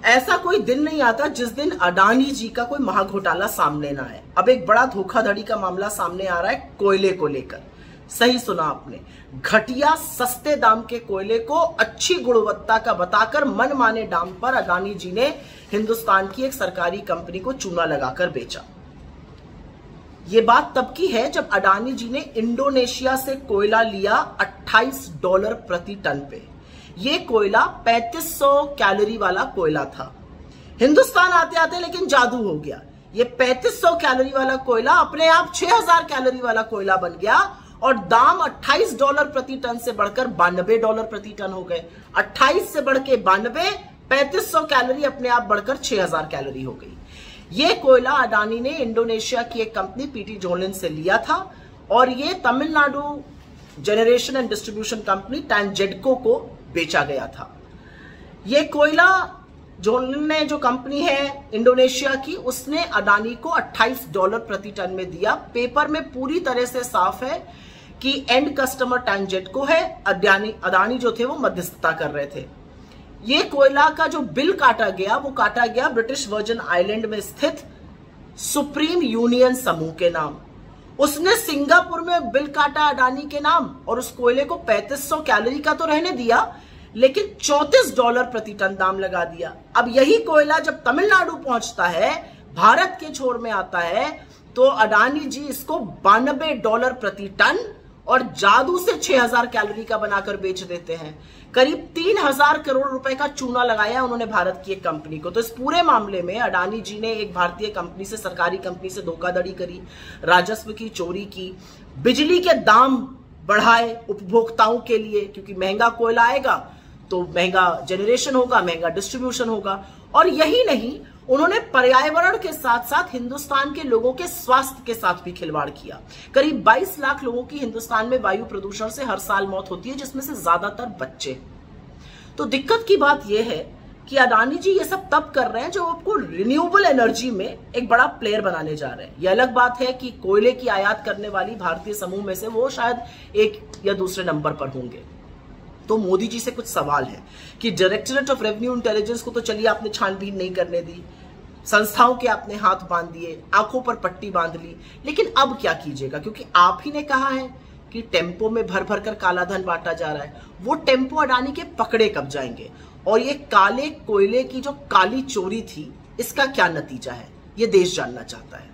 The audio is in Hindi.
ऐसा कोई दिन नहीं आता जिस दिन अडानी जी का कोई महाघोटाला सामने ना आए। अब एक बड़ा धोखाधड़ी का मामला सामने आ रहा है कोयले को लेकर। सही सुना आपने, घटिया सस्ते दाम के कोयले को अच्छी गुणवत्ता का बताकर मनमाने दाम पर अडानी जी ने हिंदुस्तान की एक सरकारी कंपनी को चूना लगाकर बेचा। ये बात तब की है जब अडानी जी ने इंडोनेशिया से कोयला लिया $28 प्रति टन पे। ये कोयला 3500 कैलोरी वाला कोयला था। हिंदुस्तान आते आते लेकिन जादू हो गया। ये 3500 कैलोरी वाला कोयला अपने आप 6000 कैलोरी वाला कोयला बन गया और दाम $28 प्रति टन से बढ़कर $92 प्रति टन हो गए। 28 से बढ़ के 92, 3500 कैलोरी अपने आप बढ़कर 6000 कैलोरी हो गई। ये कोयला अडानी ने इंडोनेशिया की एक कंपनी पीटी जोलिन से लिया था और ये Tamil Nadu generation and distribution company TANGEDCO को बेचा गया था। ये कोयला जोलिन ने जो कंपनी है इंडोनेशिया की, उसने अडानी को $28 प्रति टन में दिया। पेपर में पूरी तरह से साफ है कि एंड कस्टमर टैंजेडको है, अडानी जो थे वो मध्यस्थता कर रहे थे। ये कोयला का जो बिल काटा गया वो काटा गया ब्रिटिश वर्जिन आइलैंड में स्थित सुप्रीम यूनियन समूह के नाम। उसने सिंगापुर में बिल काटा अडानी के नाम और उस कोयले को 3500 कैलोरी का तो रहने दिया, लेकिन $34 प्रति टन दाम लगा दिया। अब यही कोयला जब तमिलनाडु पहुंचता है, भारत के छोर में आता है, तो अडानी जी इसको $92 प्रति टन और जादू से 6000 कैलोरी का बनाकर बेच देते हैं। करीब 3000 करोड़ रुपए का चूना लगाया उन्होंने भारत की एक कंपनी को। तो इस पूरे मामले में अडानी जी ने एक भारतीय कंपनी से, सरकारी कंपनी से धोखाधड़ी करी, राजस्व की चोरी की, बिजली के दाम बढ़ाए उपभोक्ताओं के लिए, क्योंकि महंगा कोयला आएगा तो महंगा जनरेशन होगा, महंगा डिस्ट्रीब्यूशन होगा। और यही नहीं, उन्होंने पर्यावरण के साथ साथ हिंदुस्तान के लोगों के स्वास्थ्य के साथ भी खिलवाड़ किया। करीब 22 लाख लोगों की हिंदुस्तान में वायु प्रदूषण से हर साल मौत होती है, जिसमें से ज्यादातर बच्चे। तो दिक्कत की बात यह है कि अडानी जी ये सब तब कर रहे हैं जो आपको रिन्यूएबल एनर्जी में एक बड़ा प्लेयर बनाने जा रहे हैं। यह अलग बात है कि कोयले की आयात करने वाली भारतीय समूह में से वो शायद एक या दूसरे नंबर पर होंगे। तो मोदी जी से कुछ सवाल है कि डायरेक्टरेट ऑफ रेवेन्यू इंटेलिजेंस को तो चलिए आपने छानबीन नहीं करने दी, संस्थाओं के आपने हाथ बांध दिए, आंखों पर पट्टी बांध ली, लेकिन अब क्या कीजिएगा? क्योंकि आप ही ने कहा है कि टेम्पो में भर भर कर काला धन बांटा जा रहा है। वो टेम्पो अडानी के पकड़े कब जाएंगे? और ये काले कोयले की जो काली चोरी थी, इसका क्या नतीजा है, ये देश जानना चाहता है।